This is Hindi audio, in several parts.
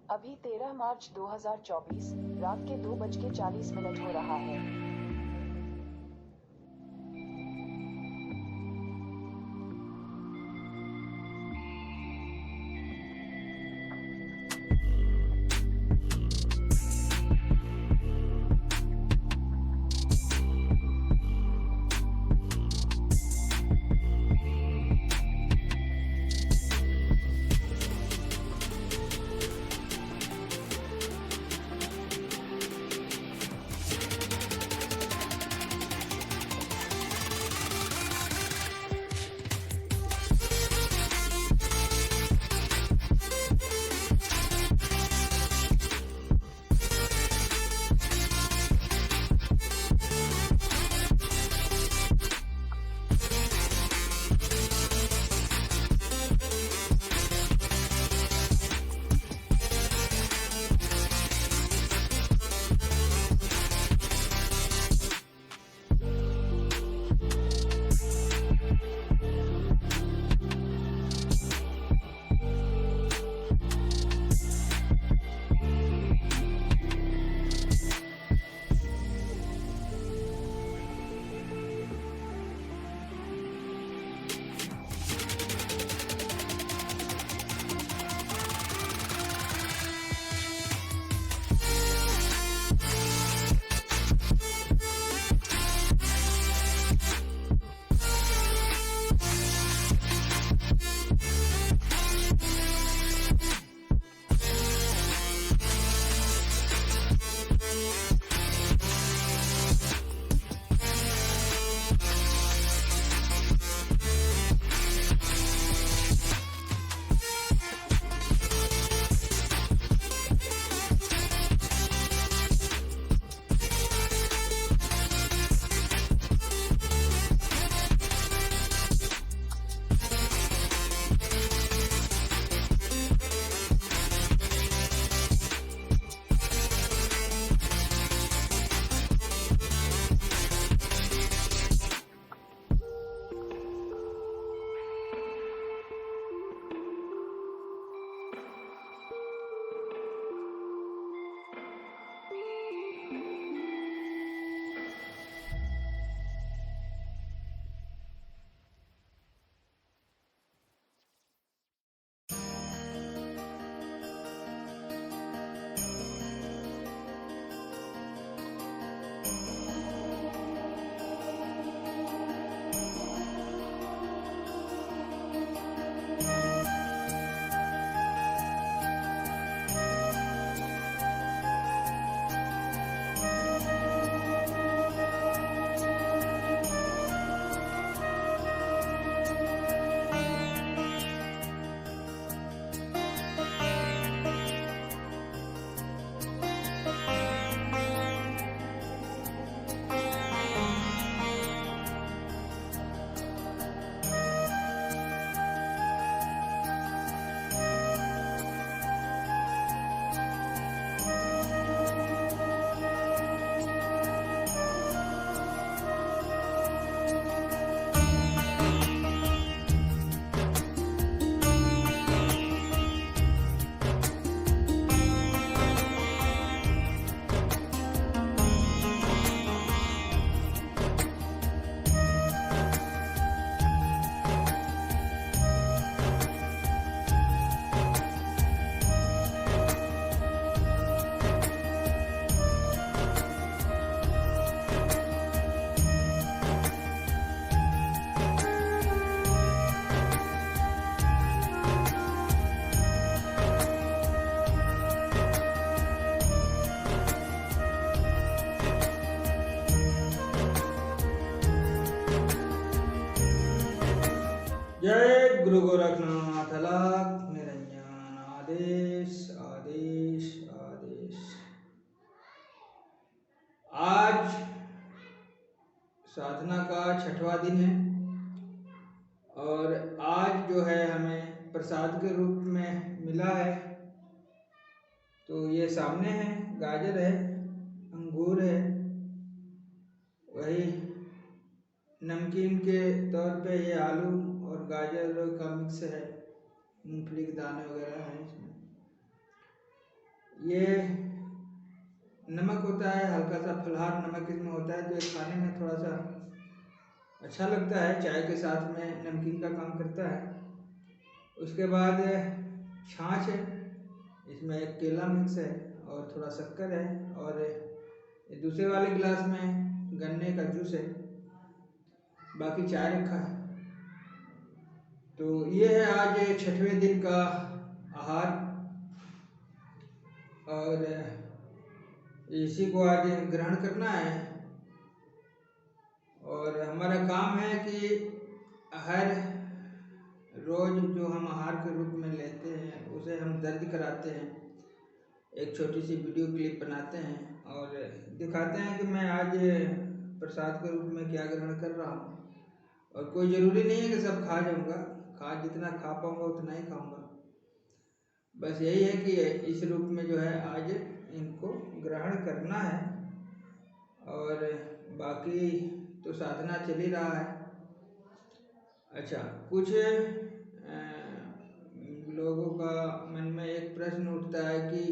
अभी 13 मार्च 2024 रात के 2:40 हो रहा है। जय गुरु गोरखनाथ अलग निरंजन आदेश आदेश आदेश। आज साधना का 6वां दिन है और आज जो है हमें प्रसाद के रूप में मिला है। तो ये सामने है, गाजर है, अंगूर है, वही नमकीन के तौर पे ये आलू और गाजर का मिक्स है, मूंगफली के दाने वगैरह हैं इसमें। ये नमक होता है, हल्का सा फलहार नमक इसमें होता है, तो ये खाने में थोड़ा सा अच्छा लगता है, चाय के साथ में नमकीन का काम करता है। उसके बाद छाछ है, इसमें एक केला मिक्स है और थोड़ा शक्कर है, और दूसरे वाले गिलास में गन्ने का जूस है, बाकी चाय रखा है। तो ये है आज 6वें दिन का आहार, और इसी को आज ग्रहण करना है। और हमारा काम है कि हर रोज जो हम आहार के रूप में लेते हैं उसे हम दर्ज कराते हैं, एक छोटी सी वीडियो क्लिप बनाते हैं और दिखाते हैं कि मैं आज प्रसाद के रूप में क्या ग्रहण कर रहा हूँ। और कोई ज़रूरी नहीं है कि सब खा जाऊँगा, जितना खा पाऊँगा उतना ही खाऊँगा। बस यही है कि इस रूप में जो है आज इनको ग्रहण करना है, और बाकी तो साधना चल ही रहा है। अच्छा, कुछ लोगों का मन में एक प्रश्न उठता है कि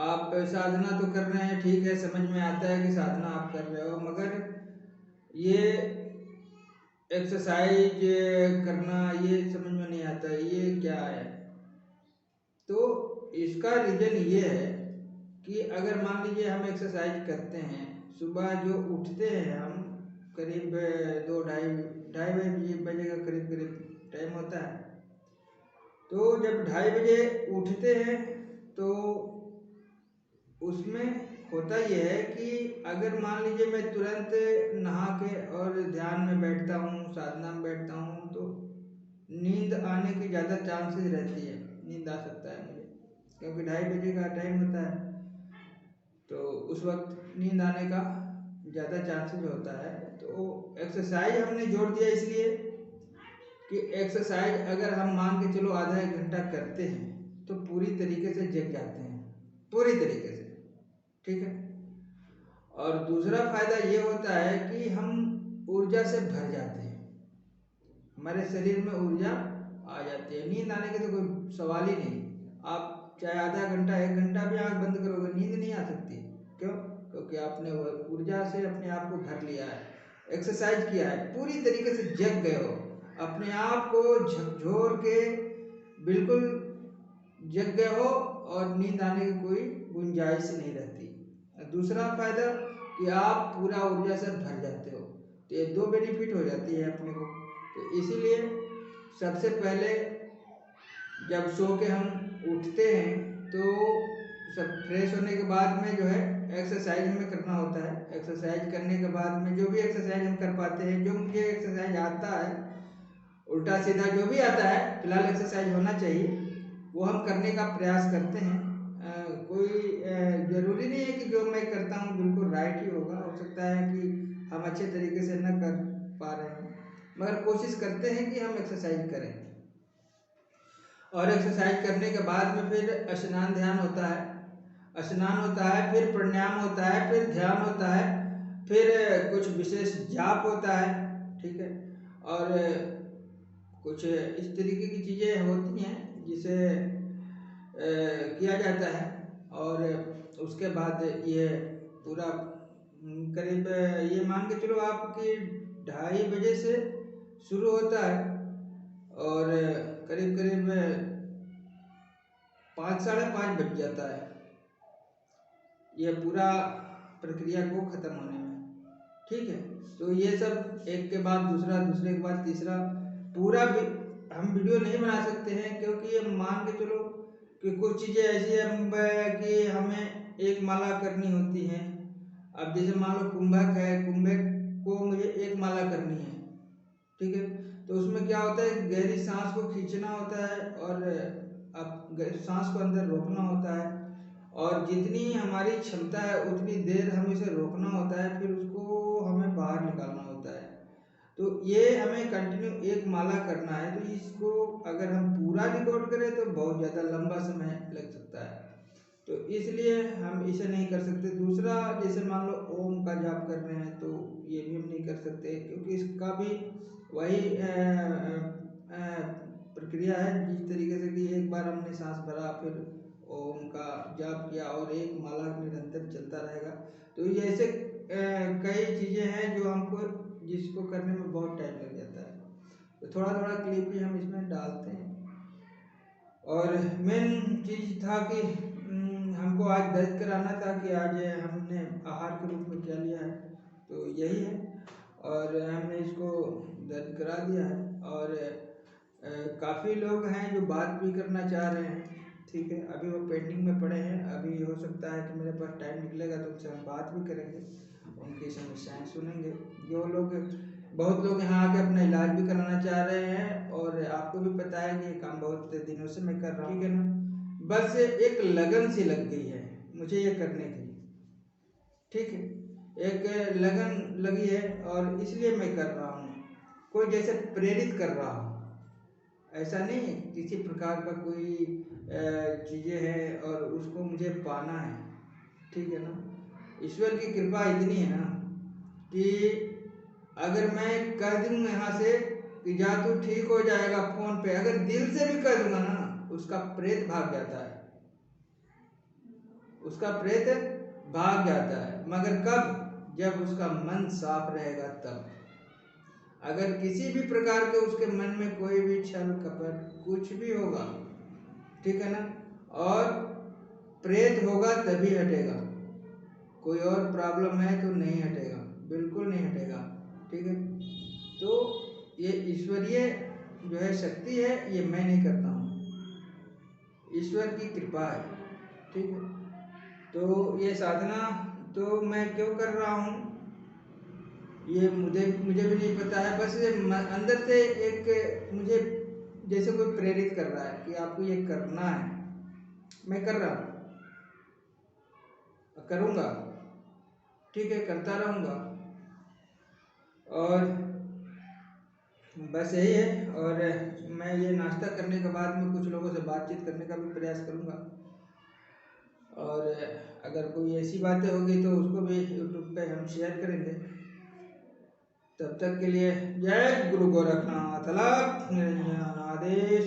आप साधना तो कर रहे हैं, ठीक है, समझ में आता है कि साधना आप कर रहे हो, मगर ये एक्सरसाइज करना ये समझ में नहीं आता, ये क्या है? तो इसका रीज़न ये है कि अगर मान लीजिए हम एक्सरसाइज करते हैं, सुबह जो उठते हैं हम करीब 2 ढाई बजे का करीब टाइम होता है। तो जब 2:30 बजे उठते हैं तो उसमें होता यह है कि अगर मान लीजिए मैं तुरंत नहा के और ध्यान में बैठता हूँ, साधना में बैठता हूँ, तो नींद आने की ज़्यादा चांसेस रहती है, नींद आ सकता है मुझे, क्योंकि 2:30 बजे का टाइम होता है, तो उस वक्त नींद आने का ज़्यादा चांसेस होता है। तो एक्सरसाइज हमने जोड़ दिया इसलिए कि एक्सरसाइज अगर हम मान के चलो आधा 1 घंटा करते हैं तो पूरी तरीके से जग जाते हैं, पूरी तरीके से, ठीक है। और दूसरा फायदा ये होता है कि हम ऊर्जा से भर जाते हैं, हमारे शरीर में ऊर्जा आ जाती है, नींद आने की तो कोई सवाल ही नहीं। आप चाहे आधा घंटा 1 घंटा भी आँख बंद करोगे, नींद नहीं आ सकती। क्यों? क्योंकि आपने ऊर्जा से अपने आप को भर लिया है, एक्सरसाइज किया है, पूरी तरीके से जग गए हो, अपने आप को झकझोर के बिल्कुल जग गए हो, और नींद आने की कोई गुंजाइश नहीं रहती। दूसरा फायदा कि आप पूरा ऊर्जा से भर जाते हो, तो ये 2 बेनिफिट हो जाती है अपने को। तो इसीलिए सबसे पहले जब सो के हम उठते हैं तो सब फ्रेश होने के बाद में जो है एक्सरसाइज हमें करना होता है। एक्सरसाइज करने के बाद में जो भी एक्सरसाइज हम कर पाते हैं, जो मुझे एक्सरसाइज आता है, उल्टा सीधा जो भी आता है, फिलहाल एक्सरसाइज होना चाहिए, वो हम करने का प्रयास करते हैं। कोई ज़रूरी नहीं है कि जो मैं करता हूँ बिल्कुल राइट ही होगा, हो सकता है कि हम अच्छे तरीके से न कर पा रहे हों, मगर कोशिश करते हैं कि हम एक्सरसाइज करें। और एक्सरसाइज करने के बाद में फिर स्नान ध्यान होता है, स्नान होता है, फिर प्राणायाम होता है, फिर ध्यान होता है, फिर कुछ विशेष जाप होता है, ठीक है। और कुछ इस तरीके की चीज़ें होती हैं जिसे किया जाता है। और उसके बाद ये पूरा करीब ये मान के चलो आपकी 2:30 बजे से शुरू होता है, और करीब 5 साढ़े 5 बज जाता है ये पूरा प्रक्रिया को ख़त्म होने में, ठीक है। तो ये सब एक के बाद दूसरा, दूसरे के बाद तीसरा, पूरा हम वीडियो नहीं बना सकते हैं, क्योंकि ये मान के चलो कि कुछ चीज़ें ऐसी हैं कि हमें एक माला करनी होती हैं। अब जैसे मान लो कुंभक है, कुंभक को मुझे 1 माला करनी है, ठीक है। तो उसमें क्या होता है, गहरी सांस को खींचना होता है, और अब सांस को अंदर रोकना होता है, और जितनी हमारी क्षमता है उतनी देर हमें इसे रोकना होता है, फिर उसको हमें बाहर निकालना होता है। तो ये हमें कंटिन्यू 1 माला करना है। तो इसको अगर हम पूरा रिकॉर्ड करें तो बहुत ज़्यादा लंबा समय लग सकता है, तो इसलिए हम इसे नहीं कर सकते। दूसरा, जैसे मान लो ओम का जाप कर रहे हैं, तो ये भी हम नहीं कर सकते, क्योंकि इसका भी वही प्रक्रिया है, जिस तरीके से कि एक बार हमने सांस भरा, फिर ओम का जाप किया और एक माला निरंतर चलता रहेगा। तो ये ऐसे कई चीज़ें हैं जो हमको जिसको करने में बहुत टाइम लग जाता है, तो थोड़ा थोड़ा क्लिप ही हम इसमें डालते हैं। और मेन चीज़ था कि हमको आज दर्ज कराना था कि आज हमने आहार के रूप में क्या लिया है, तो यही है। और हमने इसको दर्ज करा दिया है। और काफ़ी लोग हैं जो बात भी करना चाह रहे हैं, ठीक है, अभी वो पेंडिंग में पड़े हैं। अभी हो सकता है कि मेरे पास टाइम निकलेगा तो उनसे हम बात भी करेंगे, उनकी समस्याएं सुनेंगे। जो लोग बहुत लोग यहाँ आके अपना इलाज भी कराना चाह रहे हैं, और आपको भी पता है कि ये काम बहुत दिनों से मैं कर रहा हूँ, ठीक है ना। बस एक लगन सी लग गई है मुझे ये करने की, ठीक है, एक लगन लगी है और इसलिए मैं कर रहा हूँ। कोई जैसे प्रेरित कर रहा हो, ऐसा नहीं किसी प्रकार का कोई चीज़ें हैं और उसको मुझे पाना है, ठीक है ना। ईश्वर की कृपा इतनी है ना कि अगर मैं कह दूँ यहाँ से कि जा तू ठीक हो जाएगा फोन पे, अगर दिल से भी कह दूंगा ना, उसका प्रेत भाग जाता है, उसका प्रेत भाग जाता है। मगर कब? जब उसका मन साफ रहेगा तब। अगर किसी भी प्रकार के उसके मन में कोई भी छल कपट कुछ भी होगा, ठीक है ना, और प्रेत होगा तभी हटेगा। कोई और प्रॉब्लम है तो नहीं हटेगा, बिल्कुल नहीं हटेगा, ठीक है। तो ये ईश्वरीय जो है शक्ति है, ये मैं नहीं करता हूँ, ईश्वर की कृपा है, ठीक है। तो ये साधना तो मैं क्यों कर रहा हूँ ये मुझे भी नहीं पता है। बस अंदर से एक मुझे जैसे कोई प्रेरित कर रहा है कि आपको ये करना है, मैं कर रहा हूँ, करूँगा, ठीक है, करता रहूँगा। और बस यही है। और मैं ये नाश्ता करने के बाद में कुछ लोगों से बातचीत करने का भी प्रयास करूँगा, और अगर कोई ऐसी बातें होगी तो उसको भी यूट्यूब पे हम शेयर करेंगे। तब तक के लिए जय गुरु गोरखनाथ, अलख निरंजन आदेश।